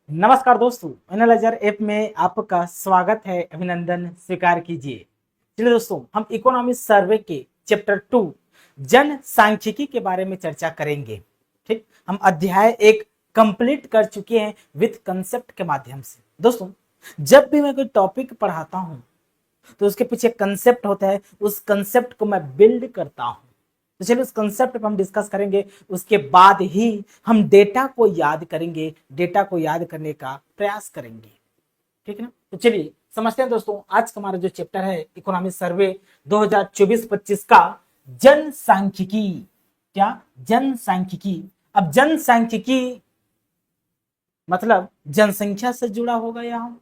नमस्कार दोस्तों, analyser app में आपका स्वागत है। अभिनंदन स्वीकार कीजिए। चलिए दोस्तों, हम इकोनॉमिक सर्वे के चैप्टर 2 जनसांख्यिकी के बारे में चर्चा करेंगे। ठीक, हम अध्याय 1 कंप्लीट कर चुके हैं विद कंसेप्ट के माध्यम से। दोस्तों, जब भी मैं कोई टॉपिक पढ़ाता हूं तो उसके पीछे कंसेप्ट होता है, उस कंसेप्ट को मैं बिल्ड करता हूं। तो चलिए उस कंसेप्ट पर हम डिस्कस करेंगे, उसके बाद ही हम डेटा को याद करेंगे, डेटा को याद करने का प्रयास करेंगे। ठीक है ना? तो चलिए समझते हैं दोस्तों, आज का हमारा जो चैप्टर है इकोनॉमिक सर्वे 2024-25 का जनसांख्यिकी। क्या? जनसांख्यिकी। अब जनसांख्यिकी मतलब जनसंख्या से जुड़ा होगा यहाँ।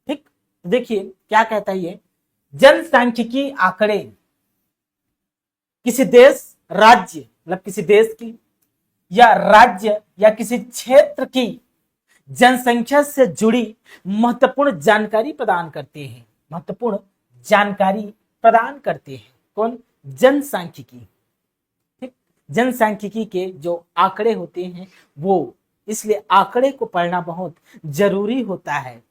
ठीक, देखिए क्या कहता है ये जनसांख्यिकी आंकड़े किसी देश, राज्य मतलब किसी देश की या राज्य या किसी क्षेत्र की जनसंख्या से जुड़ी महत्वपूर्ण जानकारी प्रदान करते हैं। महत्वपूर्ण जानकारी प्रदान करते हैं कौन? जनसांख्यिकी। ठीक, जनसांख्यिकी के जो आंकड़े होते हैं वो, इसलिए आंकड़े को पढ़ना बहुत जरूरी होता है।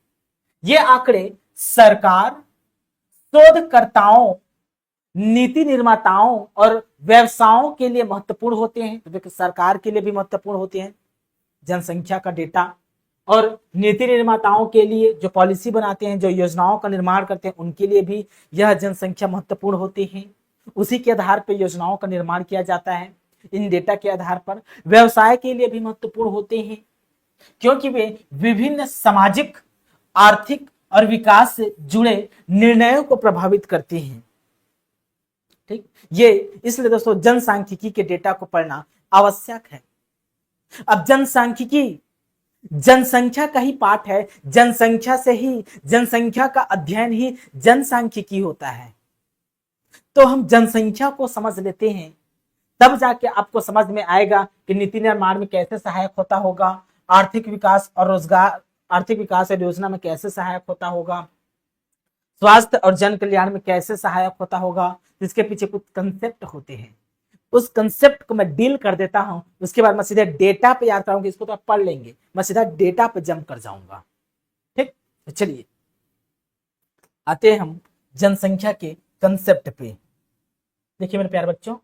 ये आंकड़े सरकार, शोधकर्ताओं, नीति निर्माताओं और व्यवसायों के लिए महत्वपूर्ण होते हैं। तो देखिए, सरकार के लिए भी महत्वपूर्ण होते हैं जनसंख्या का डेटा, और नीति निर्माताओं के लिए जो पॉलिसी बनाते हैं, जो योजनाओं का निर्माण करते हैं, उनके लिए भी यह जनसंख्या महत्वपूर्ण होती है। उसी के आधार पर योजनाओं का निर्माण किया जाता है। इन डेटा के आधार पर व्यवसाय के लिए भी महत्वपूर्ण होते हैं, क्योंकि वे विभिन्न सामाजिक, आर्थिक और विकास से जुड़े निर्णयों को प्रभावित करते हैं। ठीक, ये इसलिए दोस्तों जनसांख्यिकी के डेटा को पढ़ना आवश्यक है। अब जनसांख्यिकी जनसंख्या का ही पार्ट है। जनसंख्या से ही, जनसंख्या का अध्ययन ही जनसांख्यिकी होता है। तो हम जनसंख्या को समझ लेते हैं, तब जाके आपको समझ में आएगा कि नीति निर्माण में कैसे सहायक होता होगा, आर्थिक विकास और रोजगार, आर्थिक विकास और योजना में कैसे सहायक होता होगा, स्वास्थ्य और जन कल्याण में कैसे सहायक होता होगा। इसके पीछे कुछ कंसेप्ट होते हैं, उस कंसेप्ट को मैं डील कर देता हूं। उसके बाद मैं सीधे डेटा पे याद कराऊंगा, इसको तो आप पढ़ लेंगे, मैं सीधा डेटा पे जंप कर जाऊंगा। ठीक, तो चलिए आते हैं हम जनसंख्या के कंसेप्ट पे। देखिए मेरे प्यारे बच्चों,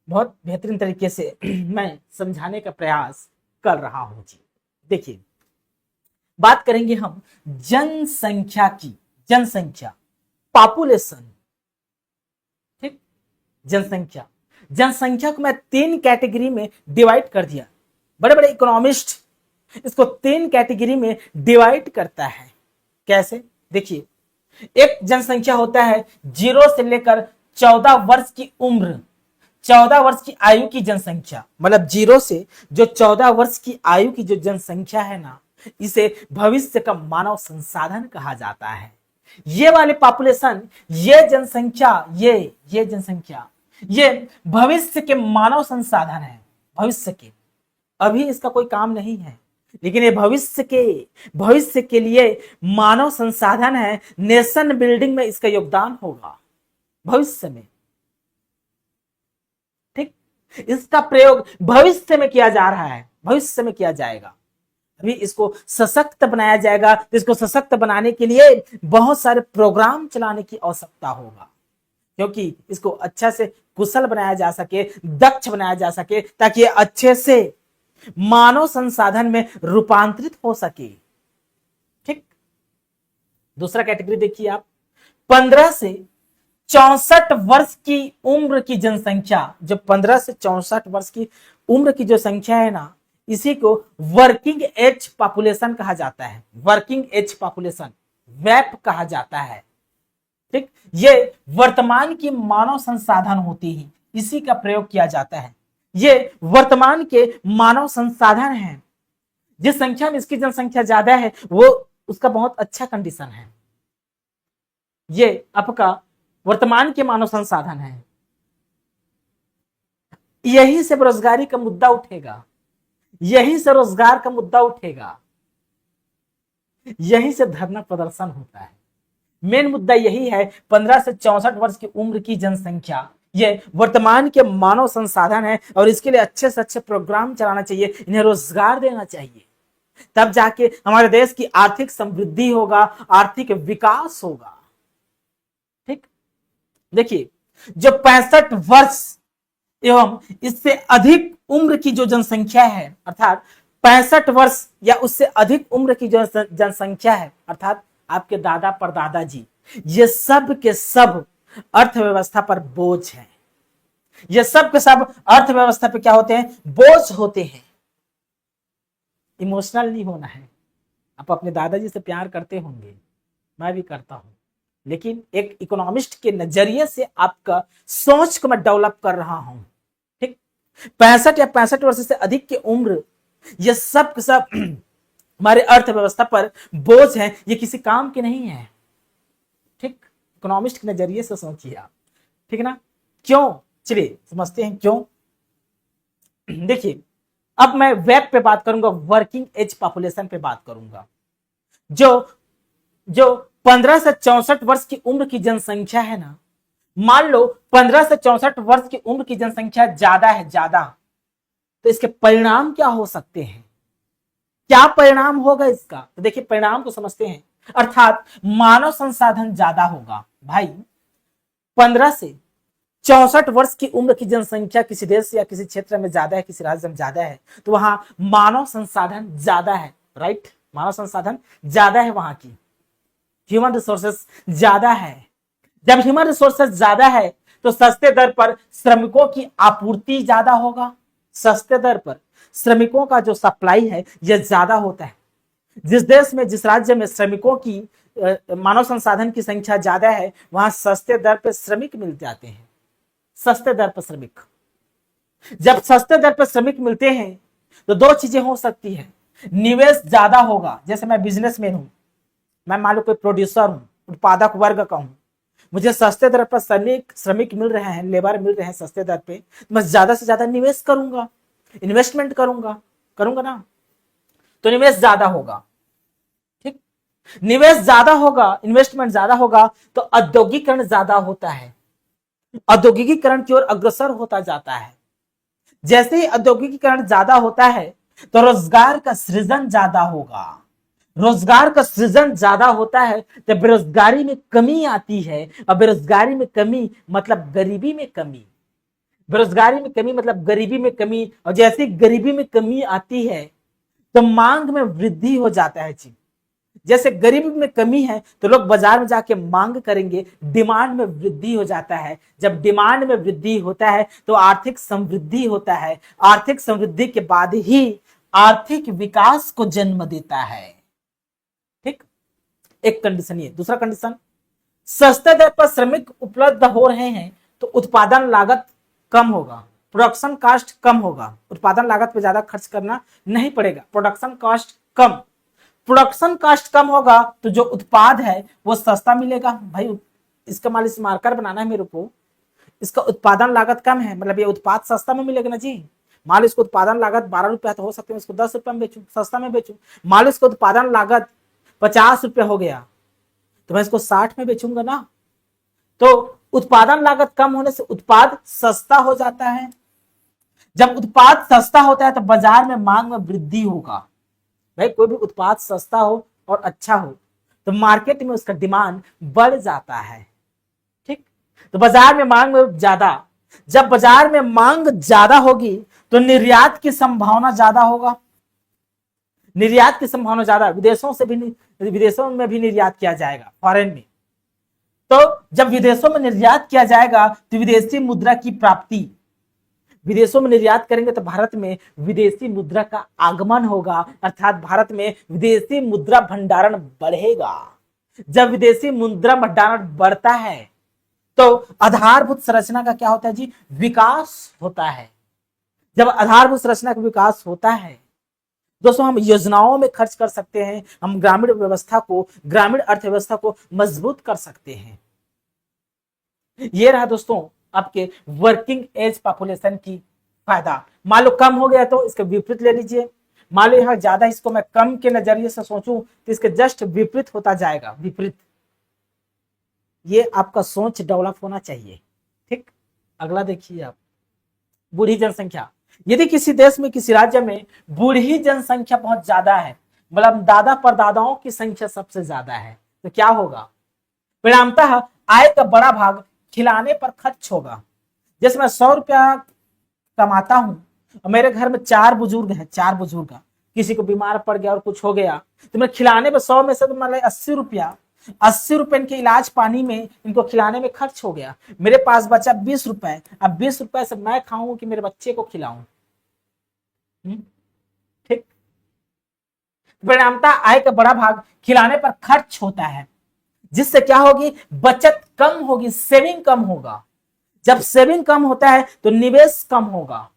बहुत बेहतरीन तरीके से मैं समझाने का प्रयास कर रहा हूं जी। देखिए, बात करेंगे हम जनसंख्या की। जनसंख्या, पॉपुलेशन। ठीक, जनसंख्या, जनसंख्या को मैं 3 कैटेगरी में डिवाइड कर दिया। बड़े बड़े इकोनॉमिस्ट इसको 3 कैटेगरी में डिवाइड करता है। कैसे? देखिए, एक जनसंख्या होता है 0 से लेकर 14 वर्ष की उम्र, 14 वर्ष की आयु की जनसंख्या। मतलब 0 से जो 14 वर्ष की आयु की जो जनसंख्या है ना, इसे भविष्य का मानव संसाधन कहा जाता है। ये वाले पॉपुलेशन, ये जनसंख्या, ये जनसंख्या, ये भविष्य के मानव संसाधन है। भविष्य के, अभी इसका कोई काम नहीं है, लेकिन ये भविष्य के लिए मानव संसाधन है। नेशन बिल्डिंग में इसका योगदान होगा भविष्य में। ठीक, इसका प्रयोग भविष्य में किया जा रहा है, भविष्य में किया जाएगा। अभी इसको सशक्त बनाया जाएगा, तो इसको सशक्त बनाने के लिए बहुत सारे प्रोग्राम चलाने की आवश्यकता होगा, क्योंकि इसको अच्छा से कुशल बनाया जा सके, दक्ष बनाया जा सके, ताकि अच्छे से मानव संसाधन में रूपांतरित हो सके। ठीक, दूसरा कैटेगरी देखिए आप, 15 से 64 वर्ष की उम्र की जनसंख्या। जो 15 से 64 वर्ष की उम्र की जो संख्या है ना, इसी को वर्किंग एज पॉपुलेशन कहा जाता है। वर्किंग एज पॉपुलेशन, वैप कहा जाता है। ठीक, ये वर्तमान की मानव संसाधन होती है, इसी का प्रयोग किया जाता है। ये वर्तमान के मानव संसाधन है। जिस संख्या में इसकी जनसंख्या ज्यादा है, वो उसका बहुत अच्छा कंडीशन है। ये आपका वर्तमान के मानव संसाधन है। यही से बेरोजगारी का मुद्दा उठेगा, यहीं से रोजगार का मुद्दा उठेगा, यहीं से धरना प्रदर्शन होता है। मेन मुद्दा यही है। 15 से 64 वर्ष की उम्र की जनसंख्या ये वर्तमान के मानव संसाधन है और इसके लिए अच्छे से अच्छे प्रोग्राम चलाना चाहिए, इन्हें रोजगार देना चाहिए। तब जाके हमारे देश की आर्थिक समृद्धि होगा, आर्थिक विकास होगा। ठीक, देखिए जो 65 वर्ष एवं इससे अधिक उम्र की जो जनसंख्या है, अर्थात 65 वर्ष या उससे अधिक उम्र की जो जनसंख्या है, अर्थात आपके दादा परदादा जी, ये सब के सब अर्थव्यवस्था पर बोझ है। ये सब के सब अर्थव्यवस्था पे क्या होते हैं? बोझ होते हैं। इमोशनल नहीं होना है। आप अपने दादाजी से प्यार करते होंगे, मैं भी करता हूं, लेकिन एक इकोनॉमिस्ट के नजरिए से आपका सोच को मैं डेवलप कर रहा हूं। ठीक, 65 या 65 वर्ष से अधिक की उम्र, ये सब के सब हमारे अर्थव्यवस्था पर बोझ है, ये किसी काम के नहीं है। ठीक, इकोनॉमिस्ट के नजरिए से सोचिए आप। ठीक है ना? क्यों? चलिए समझते हैं क्यों। देखिए, अब मैं वेब पे बात करूंगा, वर्किंग एज पॉपुलेशन पे बात करूंगा। जो जो 15 से 64 वर्ष की उम्र की जनसंख्या है ना, मान लो 15 से 64 वर्ष की उम्र की जनसंख्या ज्यादा है, ज्यादा, तो इसके परिणाम क्या हो सकते हैं? क्या परिणाम होगा इसका? तो देखिए परिणाम को समझते हैं। अर्थात मानव संसाधन ज्यादा होगा। भाई 15 से 64 वर्ष की उम्र की जनसंख्या किसी देश या किसी क्षेत्र में ज्यादा है, किसी राज्य में ज्यादा है, तो वहां मानव संसाधन ज्यादा है। राइट, मानव संसाधन ज्यादा है, वहां की ह्यूमन रिसोर्सेस ज्यादा है। जब ह्यूमन रिसोर्सेस ज्यादा है तो सस्ते दर पर श्रमिकों की आपूर्ति ज्यादा होगा। सस्ते दर पर श्रमिकों का जो सप्लाई है यह ज्यादा होता है। जिस देश में, जिस राज्य में श्रमिकों की मानव संसाधन की संख्या ज्यादा है, वहां सस्ते दर पर श्रमिक मिल जाते हैं। सस्ते दर पर श्रमिक, जब सस्ते दर पर श्रमिक मिलते हैं तो दो चीजें हो सकती है। निवेश ज्यादा होगा। जैसे मैं बिजनेसमैन हूं, मैं मान लो कोई प्रोड्यूसर हूं, उत्पादक वर्ग का हूं, मुझे सस्ते दर पर श्रमिक मिल रहे हैं, लेबर मिल रहे हैं सस्ते दर पे, तो मैं ज्यादा से ज्यादा निवेश करूंगा, इन्वेस्टमेंट करूंगा ना, तो निवेश ज्यादा होगा। ठीक, निवेश ज्यादा होगा, इन्वेस्टमेंट ज्यादा होगा, तो औद्योगिकरण ज्यादा होता है, औद्योगिकीकरण की ओर अग्रसर होता जाता है। जैसे ही औद्योगिकीकरण ज्यादा होता है तो रोजगार का सृजन ज्यादा होगा। रोजगार का सृजन ज्यादा होता है तो बेरोजगारी में कमी आती है, और बेरोजगारी में कमी मतलब गरीबी में कमी। बेरोजगारी में कमी मतलब गरीबी में कमी, और जैसे गरीबी में कमी आती है तो मांग में वृद्धि हो जाता है जी। जैसे गरीबी में कमी है तो लोग बाजार में जाके मांग करेंगे, डिमांड में वृद्धि हो जाता है। जब डिमांड में वृद्धि होता है तो आर्थिक समृद्धि होता है। आर्थिक समृद्धि के बाद ही आर्थिक विकास को जन्म देता है। ठीक, एक कंडीशन ये। दूसरा कंडीशन, सस्ते दर पर श्रमिक उपलब्ध हो रहे हैं तो उत्पादन लागत कम होगा, प्रोडक्शन कॉस्ट कम होगा। उत्पादन लागत पे ज्यादा खर्च करना नहीं पड़ेगा, प्रोडक्शन कॉस्ट कम। प्रोडक्शन कॉस्ट कम होगा तो जो उत्पाद है वो सस्ता मिलेगा। भाई इसका मान लीजिए मार्कर बनाना है मेरे को, इसका उत्पादन लागत कम है, मतलब ये उत्पाद सस्ता में मिलेगा ना जी। मान लो इसको उत्पादन लागत 12 रुपया, तो हो सकता है इसको 10 रुपया में बेचूं, सस्ता में बेचूं। मान लो इसको उत्पादन लागत 50 रुपया हो गया तो मैं इसको 60 में बेचूंगा ना। तो उत्पादन लागत कम होने से उत्पाद सस्ता हो जाता है। जब उत्पाद सस्ता होता है तो बाजार में मांग में वृद्धि होगा। भाई कोई भी उत्पाद सस्ता हो और अच्छा हो तो मार्केट में उसका डिमांड बढ़ जाता है। ठीक, तो बाजार में मांग में ज्यादा, जब बाजार में मांग ज्यादा होगी तो निर्यात की संभावना ज्यादा होगा। निर्यात की संभावना ज्यादा, विदेशों में भी निर्यात किया जाएगा, फॉरेन में। तो जब विदेशों में निर्यात किया जाएगा तो विदेशी मुद्रा की प्राप्ति, विदेशों में निर्यात करेंगे तो भारत में विदेशी मुद्रा का आगमन होगा, अर्थात भारत में विदेशी मुद्रा भंडारण बढ़ेगा। जब विदेशी मुद्रा भंडारण बढ़ता है तो आधारभूत संरचना का क्या होता है जी? विकास होता है। जब आधारभूत संरचना का विकास होता है दोस्तों, हम योजनाओं में खर्च कर सकते हैं, हम ग्रामीण व्यवस्था को, ग्रामीण अर्थव्यवस्था को मजबूत कर सकते हैं। ये रहा दोस्तों आपके वर्किंग एज पॉपुलेशन की फायदा। मान लो कम हो गया तो इसके विपरीत ले लीजिए। मान लो यहां ज्यादा, इसको मैं कम के नजरिए से सोचूं तो इसके जस्ट विपरीत होता जाएगा, विपरीत। ये आपका सोच डेवलप होना चाहिए। ठीक, अगला देखिए आप, बूढ़ी जनसंख्या। यदि किसी देश में, किसी राज्य में बूढ़ी जनसंख्या बहुत ज्यादा है, मतलब दादा परदादाओं की संख्या सबसे ज्यादा है, तो क्या होगा? परिणामतः आय का बड़ा भाग खिलाने पर खर्च होगा। जैसे मैं 100 रुपया कमाता हूं और मेरे घर में 4 बुजुर्ग हैं, 4 बुजुर्ग, किसी को बीमार पड़ गया और कुछ हो गया, तो मैं खिलाने में 100 में से तो मतलब 80 रुपया, 80 रुपए इनके इलाज पानी में, इनको खिलाने में खर्च हो गया। मेरे पास बचा 20 रुपए। अब 20 रुपए से मैं खाऊं कि मेरे बच्चे को खिलाऊं? ठीक। परिणामतः आय का बड़ा भाग खिलाने पर खर्च होता है, जिससे क्या होगी? बचत कम होगी, सेविंग कम होगा। जब सेविंग कम होता है तो निवेश कम होगा।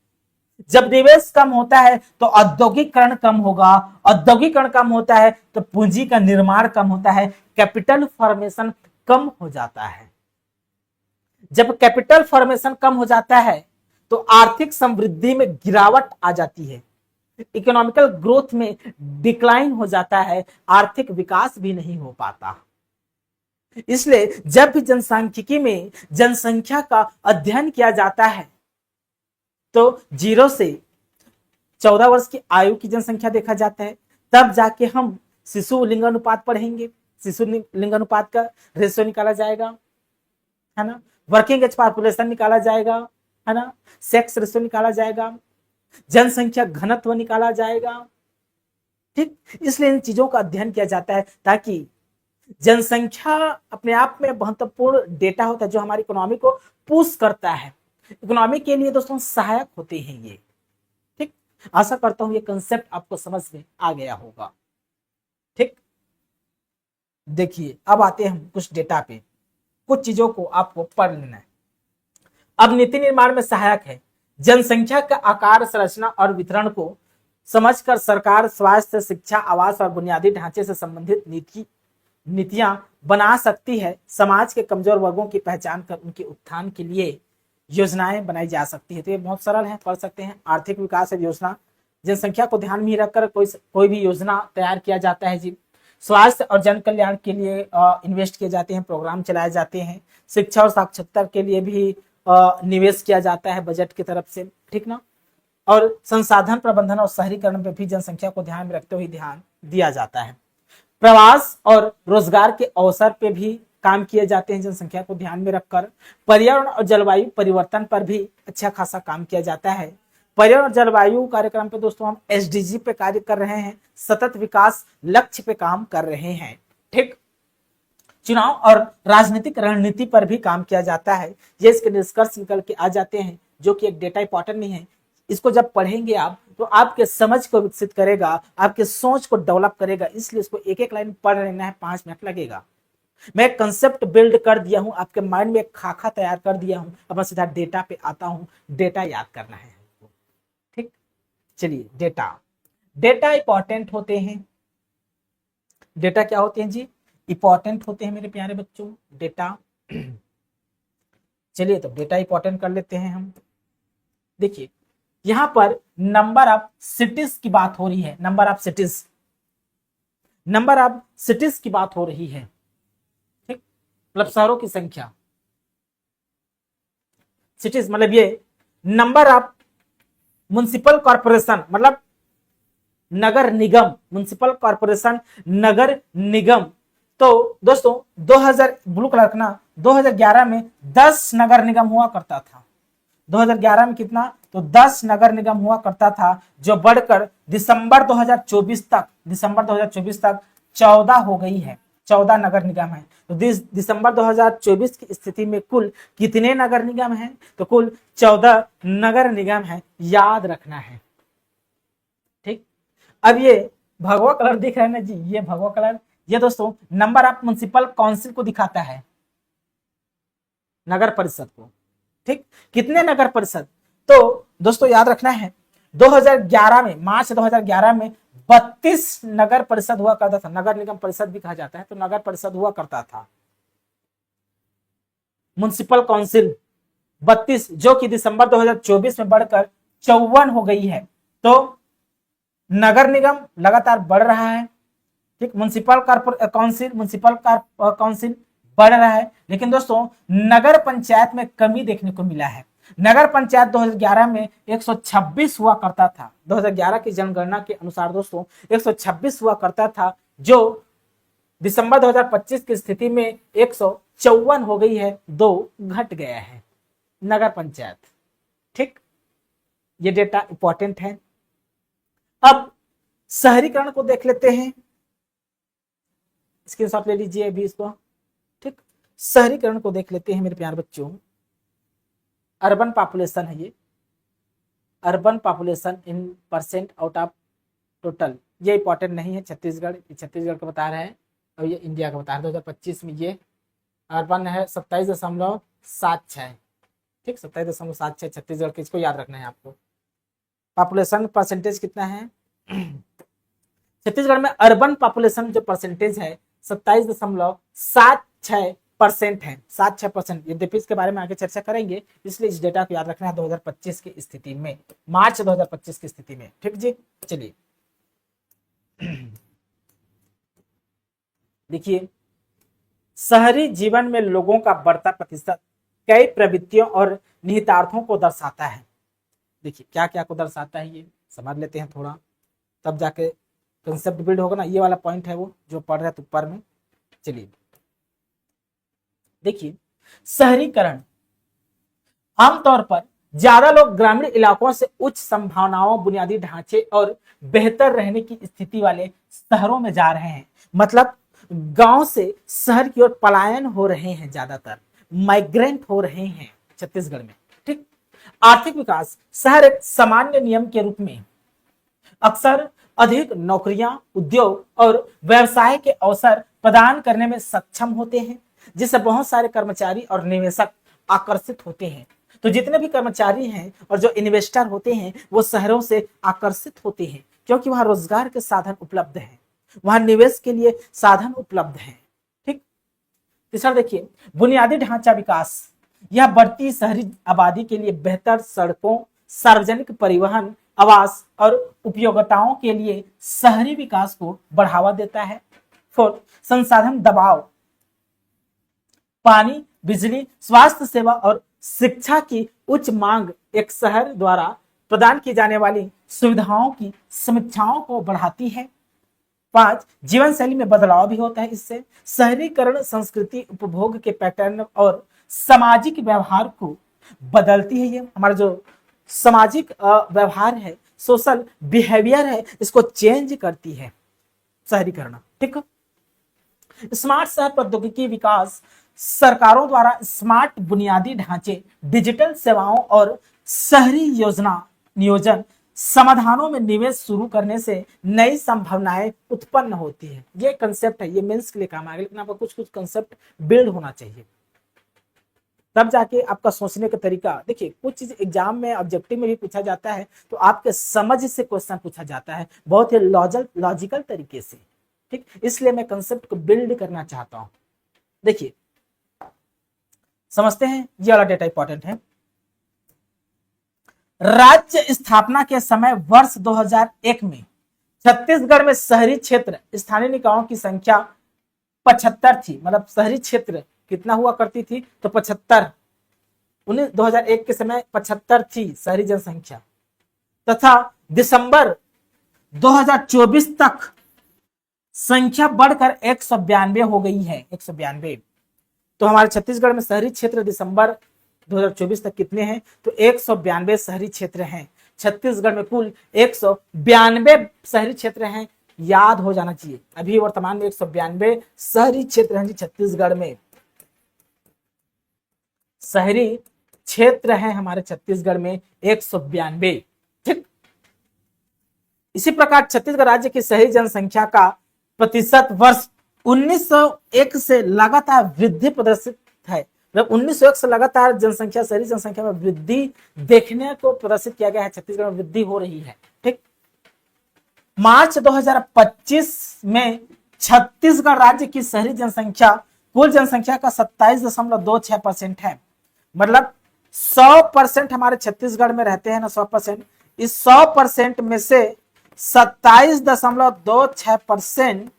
जब निवेश कम होता है तो औद्योगिकरण कम होगा। औद्योगिकरण कम होता है तो पूंजी का निर्माण कम होता है, कैपिटल फॉर्मेशन कम हो जाता है। जब कैपिटल फॉर्मेशन कम हो जाता है तो आर्थिक समृद्धि में गिरावट आ जाती है, इकोनॉमिकल ग्रोथ में डिक्लाइन हो जाता है, आर्थिक विकास भी नहीं हो पाता। इसलिए जब भी जनसांख्यिकी में जनसंख्या का अध्ययन किया जाता है तो 0 से 14 वर्ष की आयु की जनसंख्या देखा जाता है, तब जाके हम शिशु लिंगानुपात पढ़ेंगे। शिशु लिंगानुपात का रेशियो निकाला जाएगा, है ना। वर्किंग एज पॉपुलेशन निकाला जाएगा, है ना। सेक्स रेशियो निकाला जाएगा, जनसंख्या घनत्व निकाला जाएगा। ठीक, इसलिए इन चीजों का अध्ययन किया जाता है ताकि जनसंख्या अपने आप में महत्वपूर्ण डेटा होता है जो हमारी इकोनॉमी को पुश करता है, इकोनॉमी के लिए दोस्तों सहायक होते हैं ये। ठीक, आशा करता हूं ये कंसेप्ट आपको समझ में आ गया होगा। ठीक, देखिए अब आते हैं हम कुछ डेटा पे, कुछ चीजों को आपको पढ़ लेना है। अब नीति निर्माण में सहायक है। जनसंख्या का आकार, संरचना और वितरण को समझकर सरकार स्वास्थ्य, शिक्षा, आवास और बुनियादी ढांचे से संबंधित नीतियां बना सकती है। समाज के कमजोर वर्गों की पहचान कर उनके उत्थान के लिए योजनाएं बनाई जा सकती है। तो ये बहुत सरल है, पढ़ सकते हैं। आर्थिक विकास योजना, जनसंख्या को ध्यान में रखकर कोई भी योजना तैयार किया जाता है जी। स्वास्थ्य और जन कल्याण के लिए इन्वेस्ट किए जाते हैं, प्रोग्राम चलाए जाते हैं। शिक्षा और साक्षरता के लिए भी निवेश किया जाता है बजट की तरफ से, ठीक ना। और संसाधन प्रबंधन और शहरीकरण पे भी जनसंख्या को ध्यान में रखते हुए ध्यान दिया जाता है। प्रवास और रोजगार के अवसर पे भी काम किए जाते हैं जनसंख्या को ध्यान में रखकर। पर्यावरण और जलवायु परिवर्तन पर भी अच्छा खासा काम किया जाता है। पर्यावरण और जलवायु कार्यक्रम पे दोस्तों हम SDG पे कार्य कर रहे हैं, सतत विकास लक्ष्य पे काम कर रहे हैं। ठीक, चुनाव और राजनीतिक रणनीति पर भी काम किया जाता है। ये इसके निष्कर्ष निकल के आ जाते हैं, जो कि एक डेटा इंपॉर्टेंट नहीं है। इसको जब पढ़ेंगे आप तो आपके समझ को विकसित करेगा, आपके सोच को डेवलप करेगा। इसलिए इसको एक एक लाइन पढ़ लेना है, 5 मिनट लगेगा। मैं कंसेप्ट बिल्ड कर दिया हूं, आपके माइंड में एक खाका तैयार कर दिया हूं। अब मैं सीधा डेटा पे आता हूं, डेटा याद करना है। ठीक, चलिए डेटा इंपॉर्टेंट होते हैं। डेटा क्या होते हैं जी? इंपॉर्टेंट होते हैं मेरे प्यारे बच्चों, डेटा। चलिए तो डेटा इंपॉर्टेंट कर लेते हैं हम। देखिए यहां पर नंबर ऑफ सिटीज की बात हो रही है, नंबर ऑफ सिटीज की बात हो रही है। ठीक, मतलब शहरों की संख्या। सिटीज मतलब ये नंबर ऑफ म्युनिसिपल कॉर्पोरेशन, मतलब नगर निगम, म्युनिसिपल कॉर्पोरेशन नगर निगम। तो दोस्तों 2000 ब्लू कलर का ना, 2011 में 10 नगर निगम हुआ करता था। 2011 में कितना? तो 10 नगर निगम हुआ करता था, जो बढ़कर दिसंबर 2024 तक 14 हो गई है। 14 नगर निगम है। तो दिसंबर 2024 की स्थिति में कुल कितने नगर निगम हैं? तो कुल 14 नगर निगम है, याद रखना है। ठीक, अब ये भगवा कलर दिख रहा है ना जी, ये भगवा कलर, ये दोस्तों नंबर ऑफ म्युनिसिपल काउंसिल को दिखाता है, नगर परिषद को। ठीक, कितने नगर परिषद? तो दोस्तों याद रखना है 2011 में, मार्च 2011 में 32 नगर परिषद हुआ करता था। नगर निगम परिषद भी कहा जाता है, तो नगर परिषद हुआ करता था। म्युनिसिपल काउंसिल 32, जो कि दिसंबर 2024 में बढ़कर 54 हो गई है। तो नगर निगम लगातार बढ़ रहा है। ठीक, म्युनिसिपल काउंसिल बढ़ रहा है। लेकिन दोस्तों नगर पंचायत में कमी देखने को मिला है। नगर पंचायत 2011 में 126 हुआ करता था। 2011 की जनगणना के अनुसार दोस्तों 126 हुआ करता था, जो दिसंबर 2025 की स्थिति में 154 हो गई है, 2 घट गया है नगर पंचायत। ठीक, ये डेटा इंपॉर्टेंट है। अब शहरीकरण को देख लेते हैं, स्क्रीनशॉट ले लीजिए अभी इसको। ठीक, शहरीकरण को देख लेते हैं मेरे प्यारे बच्चों। अर्बन पॉपुलेशन है ये, urban population in percent out of total, ये इंपॉर्टेंट नहीं है। छत्तीसगढ़ का बता रहे हैं और ये इंडिया का बता रहे हैं। 2025 में ये अर्बन है 27.76। ठीक, 27.76 छत्तीसगढ़ के, इसको याद रखना है आपको। पॉपुलेशन परसेंटेज कितना है छत्तीसगढ़ में? अर्बन पॉपुलेशन जो परसेंटेज है 27.76% है, 76%। यद्यपि इसके बारे में आगे चर्चा करेंगे, इसलिए इस डेटा को याद रखना है 2025 की स्थिति में, मार्च 2025 की स्थिति में। ठीक जी, चलिए देखिए, शहरी जीवन में लोगों का बढ़ता प्रतिशत कई प्रवृत्तियों और निहितार्थों को दर्शाता है। देखिए क्या क्या को दर्शाता है, ये समझ लेते हैं थोड़ा, तब जाके कंसेप्ट बिल्ड होगा ना। ये वाला पॉइंट है वो जो पढ़ रहे थे ऊपर में। चलिए देखिए, शहरीकरण आमतौर पर ज्यादा लोग ग्रामीण इलाकों से उच्च संभावनाओं, बुनियादी ढांचे और बेहतर रहने की स्थिति वाले शहरों में जा रहे हैं। मतलब गांव से शहर की ओर पलायन हो रहे हैं, ज्यादातर माइग्रेंट हो रहे हैं छत्तीसगढ़ में। ठीक, आर्थिक विकास, शहर एक सामान्य नियम के रूप में अक्सर अधिक नौकरियां, उद्योग और व्यवसाय के अवसर प्रदान करने में सक्षम होते हैं, जिससे बहुत सारे कर्मचारी और निवेशक आकर्षित होते हैं। तो जितने भी कर्मचारी हैं और जो इन्वेस्टर होते हैं वो शहरों से आकर्षित होते हैं, क्योंकि वहां रोजगार के साधन उपलब्ध हैं, वहां निवेश के लिए साधन उपलब्ध हैं। ठीक, तीसरा देखिए, बुनियादी ढांचा विकास, यह बढ़ती शहरी आबादी के लिए बेहतर सड़कों, सार्वजनिक परिवहन, आवास और उपयोगिताओं के लिए शहरी विकास को बढ़ावा देता है। फोर्थ, संसाधन दबाव, पानी, बिजली, स्वास्थ्य सेवा और शिक्षा की उच्च मांग एक शहर द्वारा प्रदान की जाने वाली सुविधाओं की समीक्षाओं को बढ़ाती है। 5, जीवन शैली में बदलाव भी होता है इससे। शहरीकरण संस्कृति, उपभोग के पैटर्न और सामाजिक व्यवहार को बदलती है। ये हमारा जो सामाजिक व्यवहार है, सोशल बिहेवियर है, इसको चेंज करती है शहरीकरण। ठीक, स्मार्ट शहर प्रौद्योगिकी विकास, सरकारों द्वारा स्मार्ट बुनियादी ढांचे, डिजिटल सेवाओं और शहरी योजना नियोजन समाधानों में निवेश शुरू करने से नई संभावनाएं उत्पन्न होती है। ये कंसेप्ट है, ये मेंस के लिए काम आएगा, लेकिन आपको कुछ कुछ कंसेप्ट बिल्ड होना चाहिए, तब जाके आपका सोचने का तरीका। देखिए कुछ चीज एग्जाम में ऑब्जेक्टिव में भी पूछा जाता है, तो आपके समझ से क्वेश्चन पूछा जाता है बहुत ही लॉजिकल तरीके से। ठीक, इसलिए मैं कंसेप्ट को बिल्ड करना चाहता हूं। देखिए समझते हैं, ये वाला डेटा इंपॉर्टेंट है। राज्य स्थापना के समय वर्ष 2001 में छत्तीसगढ़ में शहरी क्षेत्र स्थानीय निकायों की संख्या 75 थी। मतलब शहरी क्षेत्र कितना हुआ करती थी, तो 75। 2001 के समय 75 थी शहरी जनसंख्या, तथा दिसंबर 2024 तक संख्या बढ़कर 192 हो गई है, 192। तो हमारे छत्तीसगढ़ में शहरी क्षेत्र दिसंबर 2024 तक कितने हैं, तो 192 शहरी क्षेत्र हैं। छत्तीसगढ़ में कुल 192 शहरी क्षेत्र हैं, याद हो जाना चाहिए। अभी वर्तमान में 192 शहरी क्षेत्र हैं जी छत्तीसगढ़ में, शहरी क्षेत्र हैं हमारे छत्तीसगढ़ में 192। ठीक, इसी प्रकार छत्तीसगढ़ राज्य की शहरी जनसंख्या का प्रतिशत वर्ष 1901 से लगातार वृद्धि प्रदर्शित है। मतलब 1901 से लगातार जनसंख्या, शहरी जनसंख्या में वृद्धि देखने को प्रदर्शित किया गया है, छत्तीसगढ़ में वृद्धि हो रही है। ठीक, मार्च 2025 में छत्तीसगढ़ राज्य की शहरी जनसंख्या कुल जनसंख्या का 27.26% है। मतलब 100% हमारे छत्तीसगढ़ में रहते हैं ना, 100%। इस 100% में से 27.26%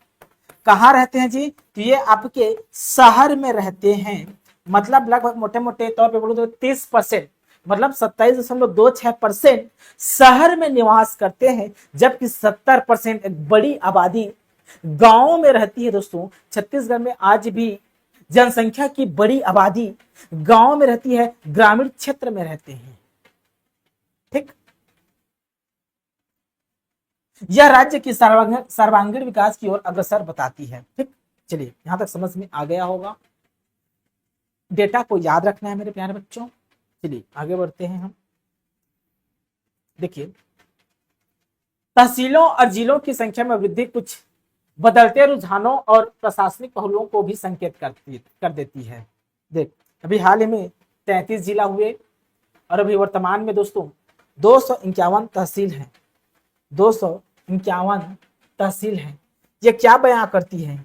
कहाँ रहते हैं जी, तो ये आपके शहर में रहते हैं। मतलब लगभग मोटे मोटे तौर पे बोलो तो 30%। मतलब 27.26% शहर में निवास करते हैं, जबकि 70% एक बड़ी आबादी गांवों में रहती है। दोस्तों छत्तीसगढ़ में आज भी जनसंख्या की बड़ी आबादी गांव में रहती है, ग्रामीण क्षेत्र में रहते हैं। ठीक, यह राज्य की सर्वांगीण विकास की ओर अग्रसर बताती है। ठीक, चलिए यहां तक समझ में आ गया होगा। डेटा को याद रखना है मेरे प्यारे बच्चों। चलिए आगे बढ़ते हैं हम। देखिए, तहसीलों और जिलों की संख्या में वृद्धि कुछ बदलते रुझानों और प्रशासनिक पहलुओं को भी संकेत कर देती है। देख, अभी हाल ही में 33 जिला हुए और अभी वर्तमान में दोस्तों 251 तहसील हैं। 251 तहसील हैं। ये क्या बयां करती है,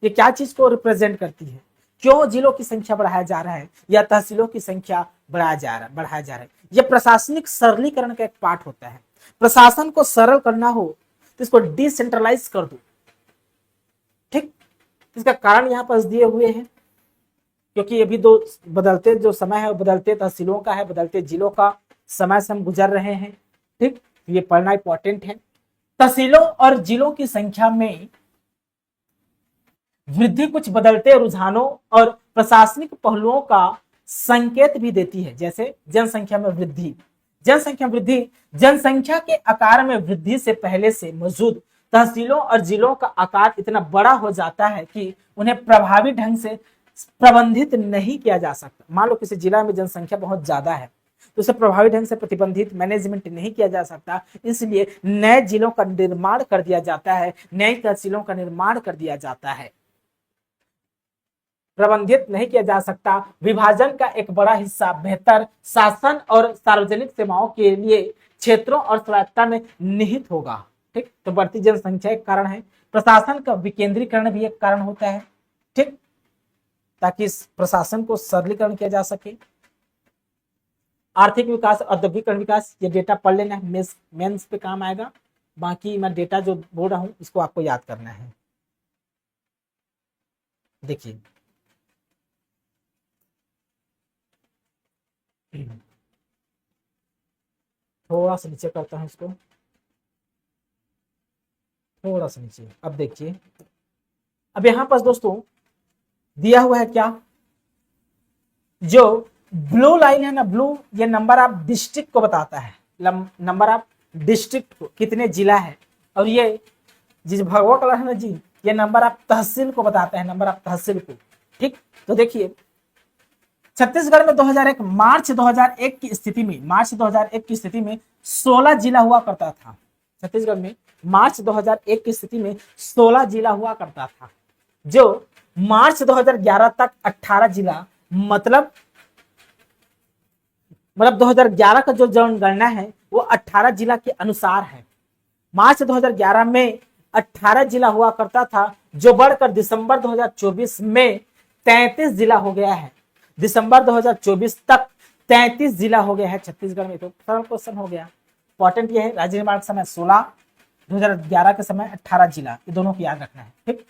ये क्या चीज को रिप्रेजेंट करती है? क्यों जिलों की संख्या बढ़ाया जा रहा है या तहसीलों की संख्या बढ़ाया जा रहा है? यह प्रशासनिक सरलीकरण का एक पार्ट होता है। प्रशासन को सरल करना हो तो इसको डिसेंट्रलाइज कर दो। ठीक, इसका कारण यहाँ पर दिए हुए हैं, क्योंकि अभी दो बदलते जो समय है, बदलते तहसीलों का है, बदलते जिलों का समय से हम गुजर रहे हैं। ठीक, ये पढ़ना इंपॉर्टेंट है। तहसीलों और जिलों की संख्या में वृद्धि कुछ बदलते रुझानों और प्रशासनिक पहलुओं का संकेत भी देती है, जैसे जनसंख्या में वृद्धि। जनसंख्या के आकार में वृद्धि से पहले से मौजूद तहसीलों और जिलों का आकार इतना बड़ा हो जाता है कि उन्हें प्रभावी ढंग से प्रबंधित नहीं किया जा सकता। मान लो किसी जिला में जनसंख्या बहुत ज्यादा है तो उसे प्रभावी ढंग से प्रतिबंधित मैनेजमेंट नहीं किया जा सकता, इसलिए नए जिलों का निर्माण कर दिया जाता है, नई तहसीलों का निर्माण कर दिया जाता है। प्रबंधित नहीं किया जा सकता। विभाजन का एक बड़ा हिस्सा बेहतर शासन और सार्वजनिक सेवाओं के लिए क्षेत्रों और स्वायत्तता में निहित होगा। ठीक, तो बढ़ती जनसंख्या एक कारण है। प्रशासन का विकेंद्रीकरण भी एक कारण होता है। ठीक, ताकि इस प्रशासन को सरलीकरण किया जा सके। आर्थिक विकास, औद्योगिकरण विकास, ये डेटा पढ़ लेना, मेंस पे काम आएगा। बाकी मैं डेटा जो बोल रहा हूं इसको आपको याद करना है। देखिए, थोड़ा सा नीचे करता हूं इसको, थोड़ा सा नीचे। अब देखिए, अब यहां पर दोस्तों दिया हुआ है क्या, जो ब्लू लाइन है ना, ब्लू, ये नंबर ऑफ डिस्ट्रिक्ट को बताता है। नंबर ऑफ डिस्ट्रिक्ट को, कितने जिला है। और ये जिस भगवा कलर है ना जी, ये नंबर ऑफ तहसील को बताता है, नंबर ऑफ तहसील को। ठीक, तो देखिए छत्तीसगढ़ में 2001 मार्च 2001 की स्थिति में, मार्च 2001 की स्थिति में 16 जिला हुआ करता था। छत्तीसगढ़ में मार्च 2001 की स्थिति में 16 जिला हुआ करता था, जो मार्च 2011 तक 18 जिला, मतलब 2011 का जो जनगणना है वो 18 जिला के अनुसार है। मार्च 2011 में 18 जिला हुआ करता था, जो बढ़कर दिसंबर 2024 में 33 जिला हो गया है। दिसंबर 2024 तक 33 जिला हो गया है छत्तीसगढ़ में। तो सरल क्वेश्चन हो गया। इंपॉर्टेंट ये है, राज्य निर्माण के समय 16, 2011 के समय 18 जिला, ये दोनों को याद रखना है। ठीक,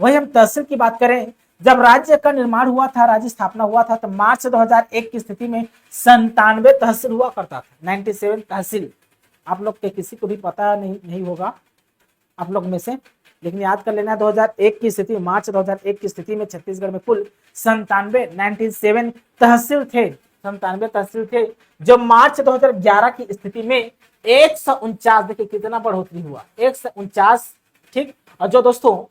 वही हम तहसील की बात करें, जब राज्य का निर्माण हुआ था, राज्य स्थापना हुआ था, तो मार्च 2001 की स्थिति में 97 तहसील हुआ करता था, 97 तहसील। आप लोग के किसी को भी पता नहीं होगा आप लोग में से, लेकिन याद कर लेना 2001 की स्थिति, मार्च 2001 की स्थिति में छत्तीसगढ़ में कुल 97 तहसील थे। 97 तहसील थे, जो मार्च 2011 की स्थिति में 149, देखिए कितना बढ़ोतरी हुआ, 149। ठीक, और जो दोस्तों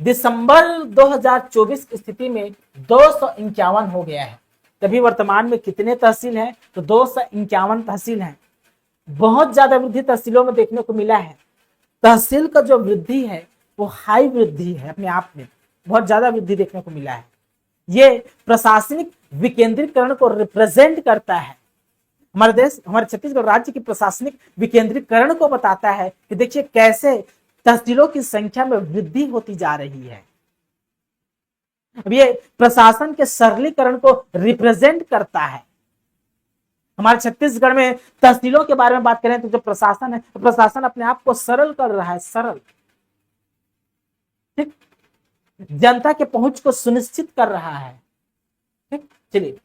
दिसंबर 2024 की स्थिति में 251 हो गया है। तभी वर्तमान में कितने तहसील हैं, तो 251 तहसील हैं। बहुत ज्यादा वृद्धि तहसीलों में देखने को मिला है। तहसील का जो वृद्धि है वो हाई वृद्धि है, अपने आप में बहुत ज्यादा वृद्धि देखने को मिला है। ये प्रशासनिक विकेंद्रीकरण को रिप्रेजेंट करता है। हमारे देश, हमारे छत्तीसगढ़ राज्य की प्रशासनिक विकेंद्रीकरण को बताता है कि देखिए कैसे तहसीलों की संख्या में वृद्धि होती जा रही है। अब ये प्रशासन के सरलीकरण को रिप्रेजेंट करता है। हमारे छत्तीसगढ़ में तहसीलों के बारे में बात करें तो जो प्रशासन है, तो प्रशासन अपने आप को सरल कर रहा है, सरल। ठीक, जनता के पहुंच को सुनिश्चित कर रहा है। ठीक, चलिए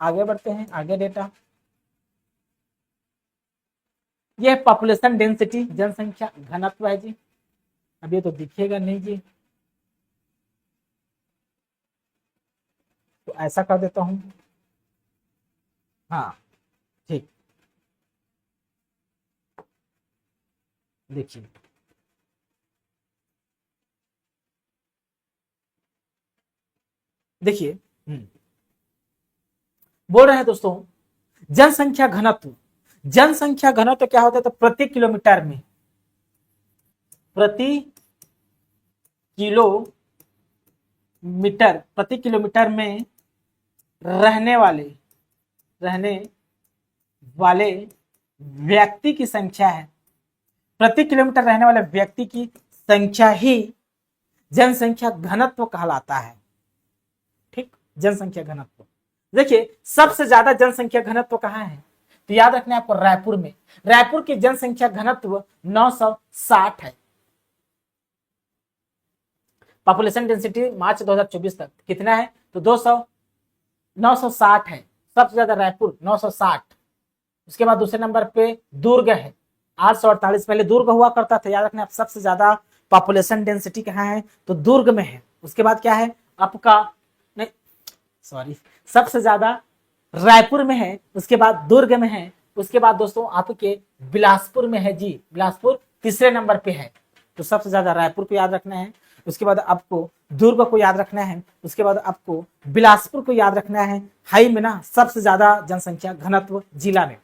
आगे बढ़ते हैं, आगे डेटा, यह पॉपुलेशन डेंसिटी, जनसंख्या घनत्व है जी। अब ये तो दिखेगा नहीं जी, तो ऐसा कर देता हूं, हाँ ठीक, देखिए देखिए बोल रहे हैं दोस्तों, जनसंख्या घनत्व, जनसंख्या घनत्व क्या होता है, तो प्रति किलोमीटर में, प्रति किलोमीटर, प्रति किलोमीटर में रहने वाले, रहने वाले व्यक्ति की संख्या है, प्रति किलोमीटर रहने वाले व्यक्ति की संख्या ही जनसंख्या घनत्व कहलाता है। ठीक, जनसंख्या घनत्व, देखिए सबसे ज्यादा जनसंख्या घनत्व कहाँ है, तो याद रखना है आपको, रायपुर में। रायपुर की जनसंख्या घनत्व 960 है। पॉपुलेशन डेंसिटी मार्च 2024 तक कितना है, तो 960 है, सबसे ज्यादा रायपुर 960। उसके बाद दूसरे नंबर पे दुर्ग है 848, पहले दुर्ग हुआ करता था, याद रखना आप, सबसे ज्यादा पॉपुलेशन डेंसिटी कहाँ है, तो दुर्ग में है। उसके बाद क्या है आपका, नहीं सॉरी, सबसे ज्यादा रायपुर में है, उसके बाद दुर्ग में है, उसके बाद दोस्तों आपके बिलासपुर में है जी, बिलासपुर तीसरे नंबर पे है। तो सबसे ज्यादा रायपुर को याद रखना है, उसके बाद आपको दुर्ग को याद रखना है, उसके बाद आपको बिलासपुर को याद रखना है। हाई में ना सबसे ज्यादा जनसंख्या घनत्व जिला में,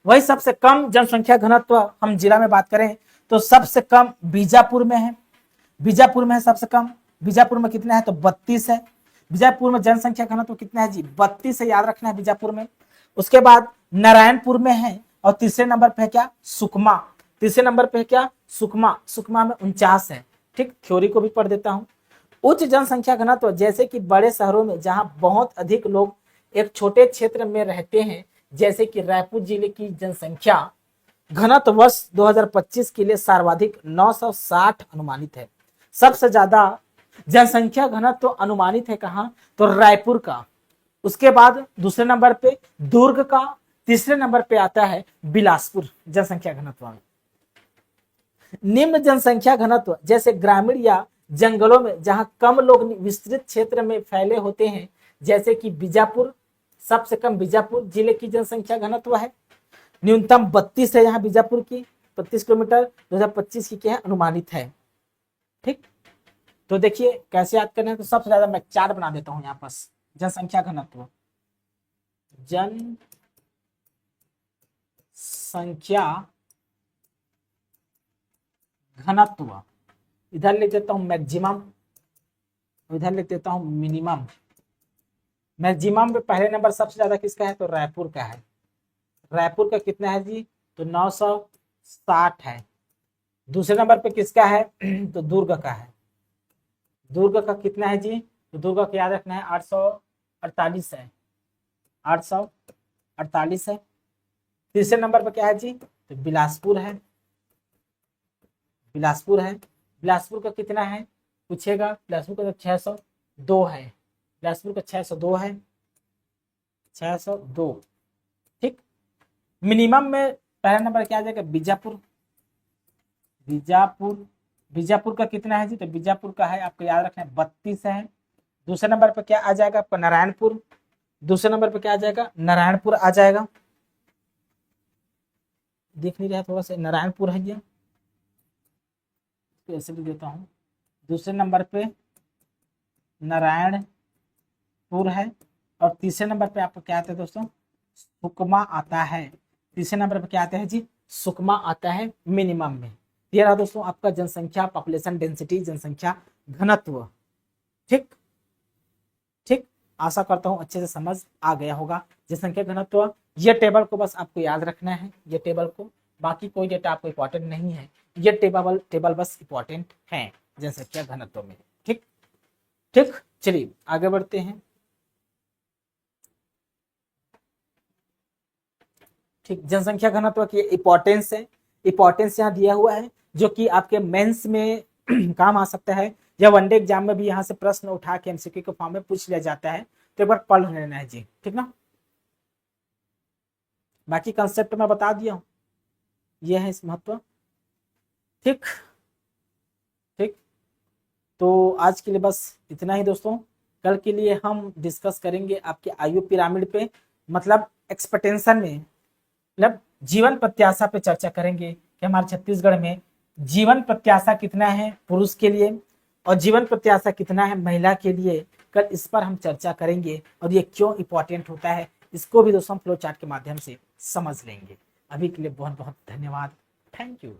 वही सबसे कम जनसंख्या घनत्व हम जिला में बात करें तो सबसे कम बीजापुर में है, बीजापुर में है सबसे कम। बीजापुर में कितना है, तो 32 है। बीजापुर में जनसंख्या घनत्व कितना है जी, 32 है, याद रखना है बीजापुर में। उसके बाद नारायणपुर में है, और तीसरे नंबर पे है क्या, सुकमा, तीसरे नंबर पे है क्या, सुकमा, सुकमा में 49 है। ठीक, थ्योरी को भी पढ़ देता हूं। उच्च जनसंख्या घनत्व, जैसे कि बड़े शहरों में जहां बहुत अधिक लोग एक छोटे क्षेत्र में रहते हैं, जैसे कि रायपुर जिले की जनसंख्या घनत्व वर्ष 2025 के लिए सर्वाधिक 960 अनुमानित है। सबसे ज्यादा जनसंख्या घनत्व अनुमानित है कहां, तो रायपुर का। उसके बाद दूसरे नंबर पे दुर्ग का, तीसरे नंबर पे आता है बिलासपुर जनसंख्या घनत्व में। निम्न जनसंख्या घनत्व, जैसे ग्रामीण या जंगलों में जहां कम लोग विस्तृत क्षेत्र में फैले होते हैं, जैसे कि बीजापुर, सबसे कम बीजापुर जिले की जनसंख्या घनत्व है, न्यूनतम 32 है यहाँ बीजापुर की, 32 किलोमीटर 2025 की क्या है, अनुमानित है। ठीक, तो देखिए कैसे याद करना है, तो सबसे ज्यादा मैं चार्ट बना देता हूं यहाँ पास, जनसंख्या घनत्व, जनसंख्या घनत्व, इधर लिख देता हूं मैक्सिमम, इधर लिख देता हूं मिनिमम। मैक्सिमम में पहले नंबर सबसे ज्यादा किसका है, तो रायपुर का है। रायपुर का कितना है जी, तो 960 है। दूसरे नंबर पे किसका है, तो दुर्ग का है। दुर्ग का कितना है जी, तो दुर्ग का याद रखना है 848 है, 848 है। तीसरे नंबर पे क्या है जी, तो बिलासपुर है, बिलासपुर है। बिलासपुर का कितना है पूछेगा, बिलासपुर का तो 602 है, बिलासपुर का 602 है, 602। ठीक, मिनिमम में पहला नंबर क्या आ जाएगा, बीजापुर, बीजापुर, बीजापुर का कितना है जी, तो बीजापुर का है आपको याद रखना है 32 है। दूसरे नंबर पर क्या आ जाएगा आपका, नारायणपुर, दूसरे नंबर पर क्या आ जाएगा, नारायणपुर आ जाएगा, देख नहीं रहा थोड़ा सा, नारायणपुर है ये, ऐसे भी देता हूँ। दूसरे नंबर पे नारायणपुर है, और तीसरे नंबर पे आपको क्या आता है दोस्तों, सुकमा आता है। तीसरे नंबर पे क्या आता है जी, सुकमा आता है मिनिमम में। ये रहा दोस्तों आपका जनसंख्या पॉपुलेशन डेंसिटी, जनसंख्या घनत्व। ठीक ठीक, आशा करता हूं अच्छे से समझ आ गया होगा जनसंख्या घनत्व। ये टेबल को बस आपको याद रखना है, ये टेबल को, बाकी कोई डेटा आपको इंपॉर्टेंट नहीं है, ये टेबल बस इंपॉर्टेंट है जनसंख्या घनत्व में। ठीक ठीक, चलिए आगे बढ़ते हैं। ठीक, जनसंख्या घनत्व की इंपॉर्टेंस है, इंपॉर्टेंस यहाँ दिया हुआ है, जो कि आपके मेंस में काम आ सकता है, या वनडे एग्जाम में भी यहाँ से प्रश्न उठा के एमसीक्यू के फॉर्म में पूछ लिया जाता है, तो एक बार पढ़ लेना है जी। ठीक ना, बाकी कंसेप्ट मैं बता दिया हूं, ये है इस महत्व। ठीक ठीक, तो आज के लिए बस इतना ही दोस्तों। कल के लिए हम डिस्कस करेंगे आपके आयु पिरामिड पे, मतलब एक्सपेक्टेशन में, मतलब जीवन प्रत्याशा पे चर्चा करेंगे कि हमारे छत्तीसगढ़ में जीवन प्रत्याशा कितना है पुरुष के लिए और जीवन प्रत्याशा कितना है महिला के लिए। कल इस पर हम चर्चा करेंगे और ये क्यों इंपॉर्टेंट होता है इसको भी दोस्तों फ्लो चार्ट के माध्यम से समझ लेंगे। अभी के लिए बहुत बहुत धन्यवाद। Thank you.